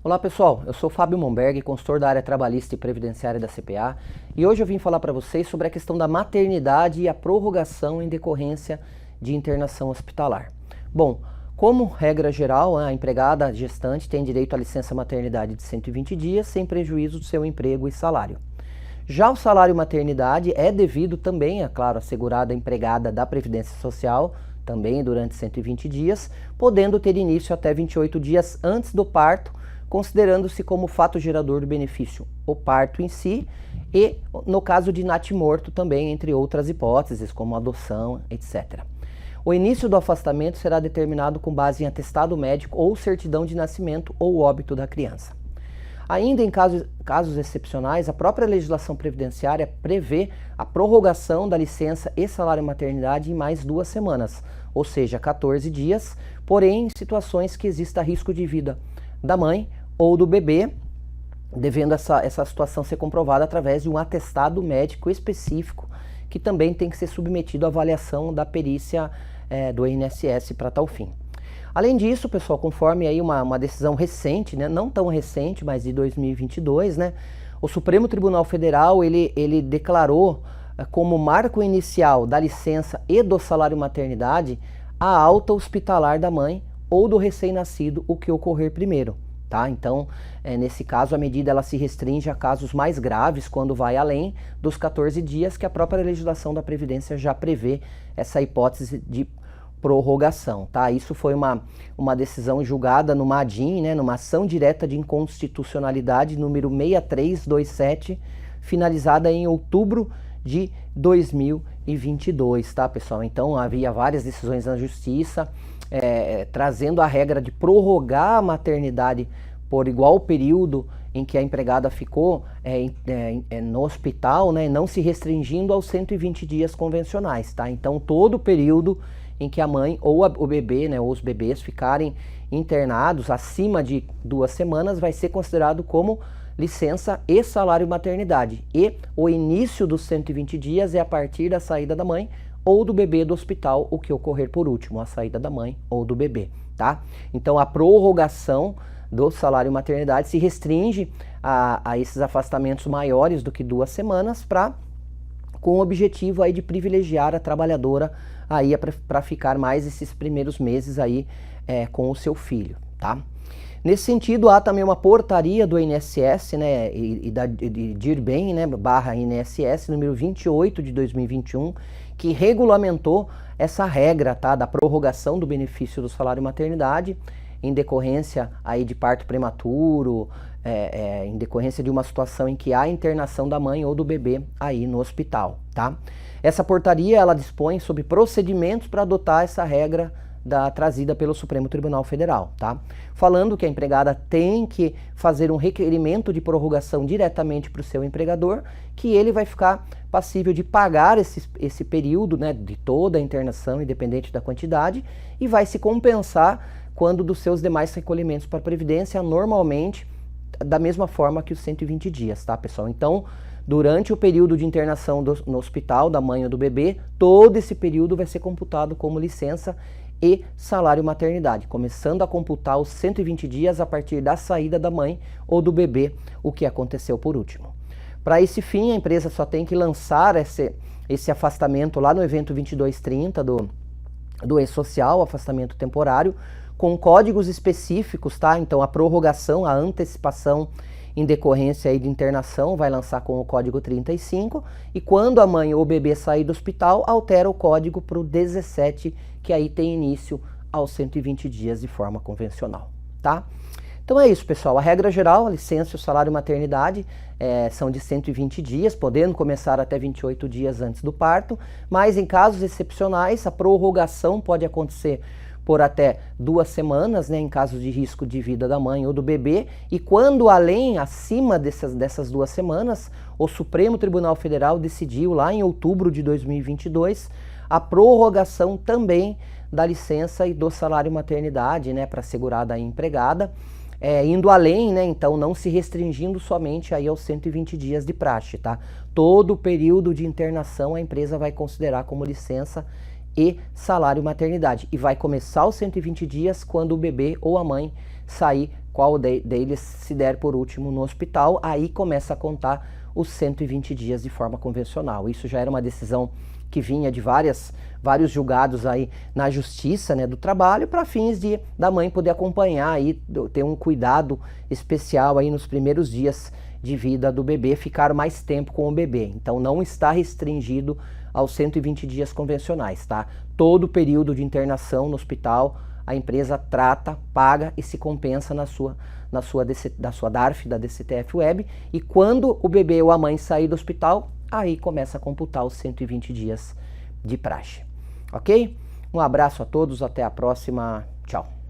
Olá pessoal, eu sou Fábio Monberg, consultor da área trabalhista e previdenciária da CPA, e hoje eu vim falar para vocês sobre a questão da maternidade e a prorrogação em decorrência de internação hospitalar. Bom, como regra geral, a empregada gestante tem direito à licença maternidade de 120 dias sem prejuízo do seu emprego e salário. Já o salário maternidade é devido também, é claro, à segurada empregada da Previdência Social, também durante 120 dias, podendo ter início até 28 dias antes do parto, considerando-se como fato gerador do benefício o parto em si e, no caso de natimorto, também, entre outras hipóteses, como adoção, etc. O início do afastamento será determinado com base em atestado médico ou certidão de nascimento ou óbito da criança. Ainda em casos excepcionais, a própria legislação previdenciária prevê a prorrogação da licença e salário maternidade em mais 2 semanas, ou seja, 14 dias, porém em situações que exista risco de vida da mãe ou do bebê, devendo essa situação ser comprovada através de um atestado médico específico, que também tem que ser submetido à avaliação da perícia do INSS para tal fim. Além disso, pessoal, conforme aí uma decisão recente, né, não tão recente, mas de 2022, né, o Supremo Tribunal Federal ele declarou como marco inicial da licença e do salário maternidade a alta hospitalar da mãe ou do recém-nascido, o que ocorrer primeiro. Tá? Então, nesse caso, a medida ela se restringe a casos mais graves, quando vai além dos 14 dias que a própria legislação da Previdência já prevê essa hipótese de prorrogação. Tá? Isso foi uma decisão julgada no MADIM, né, numa ação direta de inconstitucionalidade número 6327, finalizada em outubro de 2022, tá, pessoal? Então, havia várias decisões na Justiça, trazendo a regra de prorrogar a maternidade por igual período em que a empregada ficou no hospital, né, não se restringindo aos 120 dias convencionais, tá? Então, todo o período em que a mãe ou o bebê, né, ou os bebês ficarem internados acima de 2 semanas vai ser considerado como licença e salário maternidade. E o início dos 120 dias é a partir da saída da mãe ou do bebê do hospital, o que ocorrer por último, a saída da mãe ou do bebê, tá? Então a prorrogação do salário maternidade se restringe a esses afastamentos maiores do que 2 semanas, com o objetivo aí de privilegiar a trabalhadora aí para ficar mais esses primeiros meses aí com o seu filho, tá? Nesse sentido, há também uma portaria do INSS, né, e da DIRBEM, né, barra INSS, número 28 de 2021, que regulamentou essa regra, tá, da prorrogação do benefício do salário maternidade em decorrência aí de parto prematuro, em decorrência de uma situação em que há internação da mãe ou do bebê aí no hospital, tá? Essa portaria, ela dispõe sobre procedimentos para adotar essa regra trazida pelo Supremo Tribunal Federal, tá? Falando que a empregada tem que fazer um requerimento de prorrogação diretamente para o seu empregador, que ele vai ficar passível de pagar esse período, né, de toda a internação, independente da quantidade, e vai se compensar quando dos seus demais recolhimentos para a Previdência, normalmente da mesma forma que os 120 dias, tá, pessoal? Então, durante o período de internação no hospital da mãe ou do bebê, todo esse período vai ser computado como licença e salário maternidade, começando a computar os 120 dias a partir da saída da mãe ou do bebê, o que aconteceu por último. Para esse fim, a empresa só tem que lançar esse afastamento lá no evento 2230 do E-Social, afastamento temporário, com códigos específicos, tá? Então a prorrogação, a antecipação em decorrência aí de internação vai lançar com o código 35, e quando a mãe ou o bebê sair do hospital, altera o código para o 17, que aí tem início aos 120 dias de forma convencional, tá? Então é isso, pessoal. A regra geral, a licença e o salário maternidade são de 120 dias, podendo começar até 28 dias antes do parto, mas em casos excepcionais, a prorrogação pode acontecer por até 2 semanas, né, em caso de risco de vida da mãe ou do bebê, e quando acima dessas 2 semanas, o Supremo Tribunal Federal decidiu lá em outubro de 2022 a prorrogação também da licença e do salário maternidade, né, para a segurada empregada, indo além, né, então não se restringindo somente aí aos 120 dias de praxe, tá? Todo o período de internação a empresa vai considerar como licença e salário maternidade. E vai começar os 120 dias quando o bebê ou a mãe sair qual deles se der por último no hospital, aí começa a contar os 120 dias de forma convencional. Isso já era uma decisão que vinha de vários julgados aí na justiça, né, do trabalho, para fins da mãe poder acompanhar aí, ter um cuidado especial aí nos primeiros dias de vida do bebê, ficar mais tempo com o bebê. Então não está restringido aos 120 dias convencionais, tá? Todo o período de internação no hospital, a empresa trata, paga e se compensa da sua DARF, da DCTF Web, e quando o bebê ou a mãe sair do hospital, aí começa a computar os 120 dias de praxe. Ok? Um abraço a todos, até a próxima, tchau.